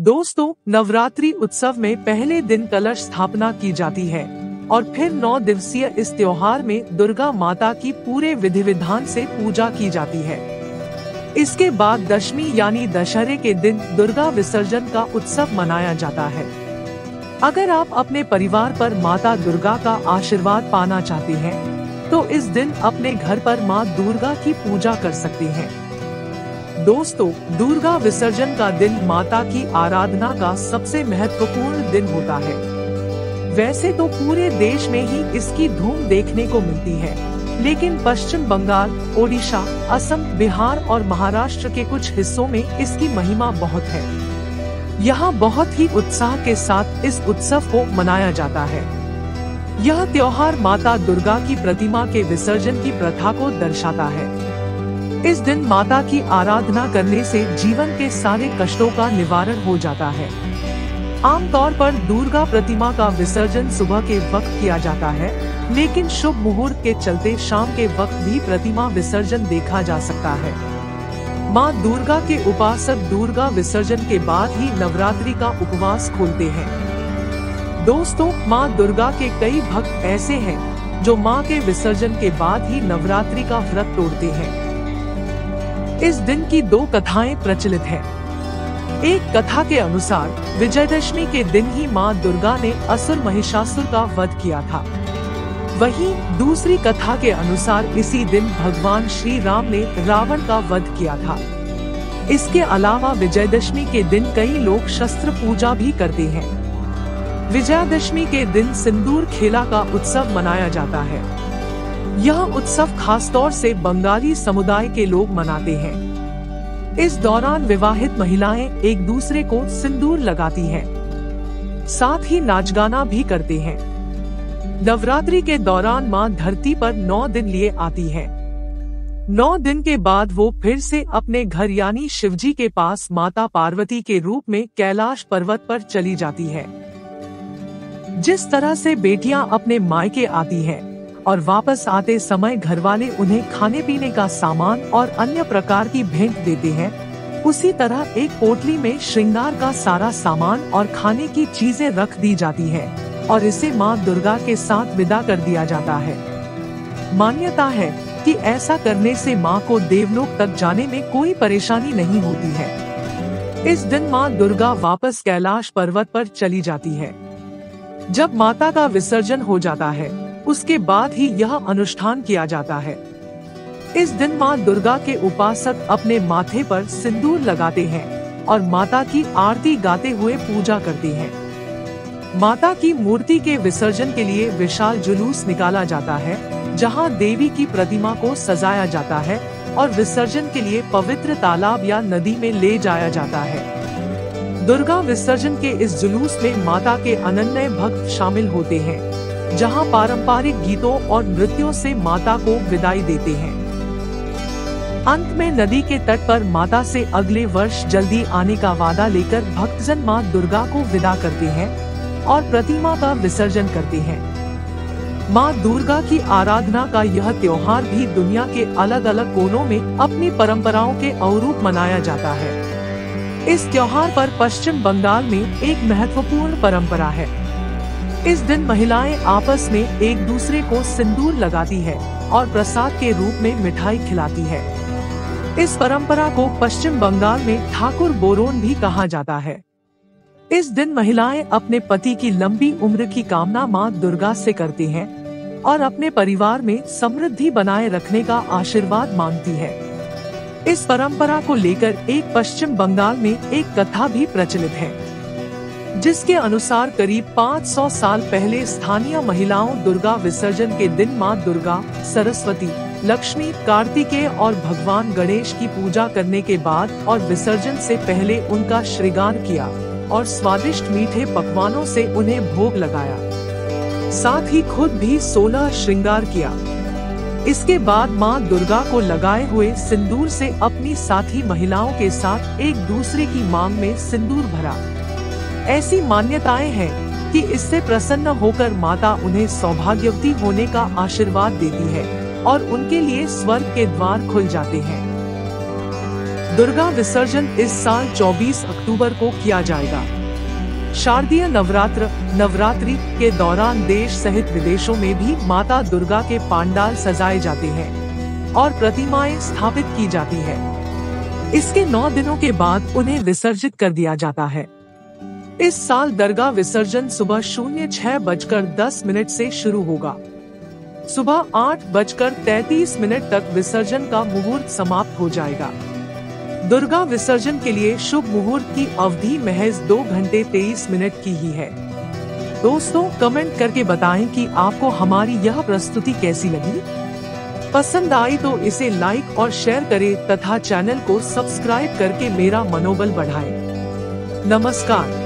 दोस्तों, नवरात्रि उत्सव में पहले दिन कलश स्थापना की जाती है और फिर 9 दिवसीय इस त्योहार में दुर्गा माता की पूरे विधि विधान से पूजा की जाती है। इसके बाद दशमी यानी दशहरे के दिन दुर्गा विसर्जन का उत्सव मनाया जाता है। अगर आप अपने परिवार पर माता दुर्गा का आशीर्वाद पाना चाहते हैं, तो इस दिन अपने घर पर माँ दुर्गा की पूजा कर सकते हैं। दोस्तों, दुर्गा विसर्जन का दिन माता की आराधना का सबसे महत्वपूर्ण दिन होता है। वैसे तो पूरे देश में ही इसकी धूम देखने को मिलती है, लेकिन पश्चिम बंगाल, ओडिशा, असम, बिहार और महाराष्ट्र के कुछ हिस्सों में इसकी महिमा बहुत है। यहाँ बहुत ही उत्साह के साथ इस उत्सव को मनाया जाता है। यह त्योहार माता दुर्गा की प्रतिमा के विसर्जन की प्रथा को दर्शाता है। इस दिन माता की आराधना करने से जीवन के सारे कष्टों का निवारण हो जाता है। आमतौर पर दुर्गा प्रतिमा का विसर्जन सुबह के वक्त किया जाता है, लेकिन शुभ मुहूर्त के चलते शाम के वक्त भी प्रतिमा विसर्जन देखा जा सकता है। माँ दुर्गा के उपासक दुर्गा विसर्जन के बाद ही नवरात्रि का उपवास खोलते हैं। दोस्तों, माँ दुर्गा के कई भक्त ऐसे हैं जो माँ के विसर्जन के बाद ही नवरात्रि का व्रत तोड़ते हैं। इस दिन की 2 कथाएं प्रचलित हैं। एक कथा के अनुसार विजयदशमी के दिन ही माँ दुर्गा ने असुर महिषासुर का वध किया था। वहीं दूसरी कथा के अनुसार इसी दिन भगवान श्री राम ने रावण का वध किया था। इसके अलावा विजयदशमी के दिन कई लोग शस्त्र पूजा भी करते हैं। विजयादशमी के दिन सिंदूर खेला का उत्सव मनाया जाता है। यह उत्सव खासतौर से बंगाली समुदाय के लोग मनाते हैं। इस दौरान विवाहित महिलाएं एक दूसरे को सिंदूर लगाती हैं, साथ ही नाच गाना भी करते हैं। नवरात्रि के दौरान मां धरती पर 9 दिन लिए आती है। 9 दिन के बाद वो फिर से अपने घर यानी शिवजी के पास माता पार्वती के रूप में कैलाश पर्वत पर चली जाती है। जिस तरह से बेटियां अपने मायके आती हैं और वापस आते समय घरवाले उन्हें खाने पीने का सामान और अन्य प्रकार की भेंट देते हैं, उसी तरह एक पोटली में श्रृंगार का सारा सामान और खाने की चीजें रख दी जाती हैं और इसे माँ दुर्गा के साथ विदा कर दिया जाता है। मान्यता है कि ऐसा करने से माँ को देवलोक तक जाने में कोई परेशानी नहीं होती है। इस दिन माँ दुर्गा वापस कैलाश पर्वत पर चली जाती है। जब माता का विसर्जन हो जाता है, उसके बाद ही यह अनुष्ठान किया जाता है। इस दिन माँ दुर्गा के उपासक अपने माथे पर सिंदूर लगाते हैं और माता की आरती गाते हुए पूजा करते हैं। माता की मूर्ति के विसर्जन के लिए विशाल जुलूस निकाला जाता है, जहाँ देवी की प्रतिमा को सजाया जाता है और विसर्जन के लिए पवित्र तालाब या नदी में ले जाया जाता है। दुर्गा विसर्जन के इस जुलूस में माता के अनन्य भक्त शामिल होते हैं, जहां पारंपरिक गीतों और नृत्यों से माता को विदाई देते हैं। अंत में नदी के तट पर माता से अगले वर्ष जल्दी आने का वादा लेकर भक्तजन मां दुर्गा को विदा करते हैं और प्रतिमा का विसर्जन करते हैं। मां दुर्गा की आराधना का यह त्योहार भी दुनिया के अलग अलग कोनों में अपनी परंपराओं के अनुरूप मनाया जाता है। इस त्योहार पर पश्चिम बंगाल में एक महत्वपूर्ण परंपरा है। इस दिन महिलाएं आपस में एक दूसरे को सिंदूर लगाती है और प्रसाद के रूप में मिठाई खिलाती है। इस परंपरा को पश्चिम बंगाल में ठाकुर बोरोन भी कहा जाता है। इस दिन महिलाएं अपने पति की लंबी उम्र की कामना मां दुर्गा से करती हैं और अपने परिवार में समृद्धि बनाए रखने का आशीर्वाद मांगती है। इस परंपरा को लेकर एक पश्चिम बंगाल में एक कथा भी प्रचलित है, जिसके अनुसार करीब 500 साल पहले स्थानीय महिलाओं दुर्गा विसर्जन के दिन मां दुर्गा, सरस्वती, लक्ष्मी, कार्तिकेय और भगवान गणेश की पूजा करने के बाद और विसर्जन से पहले उनका श्रृंगार किया और स्वादिष्ट मीठे पकवानों से उन्हें भोग लगाया। साथ ही खुद भी 16 श्रृंगार किया। इसके बाद मां दुर्गा को लगाए हुए सिंदूर से अपनी साथी महिलाओं के साथ एक दूसरे की मांग में सिंदूर भरा। ऐसी मान्यताएं हैं कि इससे प्रसन्न होकर माता उन्हें सौभाग्यवती होने का आशीर्वाद देती है और उनके लिए स्वर्ग के द्वार खुल जाते हैं। दुर्गा विसर्जन इस साल 24 अक्टूबर को किया जाएगा। शारदीय नवरात्रि के दौरान देश सहित विदेशों में भी माता दुर्गा के पंडाल सजाए जाते हैं और प्रतिमाएं स्थापित की जाती है। इसके 9 दिनों के बाद उन्हें विसर्जित कर दिया जाता है। इस साल दुर्गा विसर्जन सुबह 06:10 से शुरू होगा। सुबह 8:33 तक विसर्जन का मुहूर्त समाप्त हो जाएगा। दुर्गा विसर्जन के लिए शुभ मुहूर्त की अवधि महज 2 घंटे 23 मिनट की ही है। दोस्तों, कमेंट करके बताएं कि आपको हमारी यह प्रस्तुति कैसी लगी। पसंद आई तो इसे लाइक और शेयर करें तथा चैनल को सब्सक्राइब करके मेरा मनोबल बढ़ाएं। नमस्कार।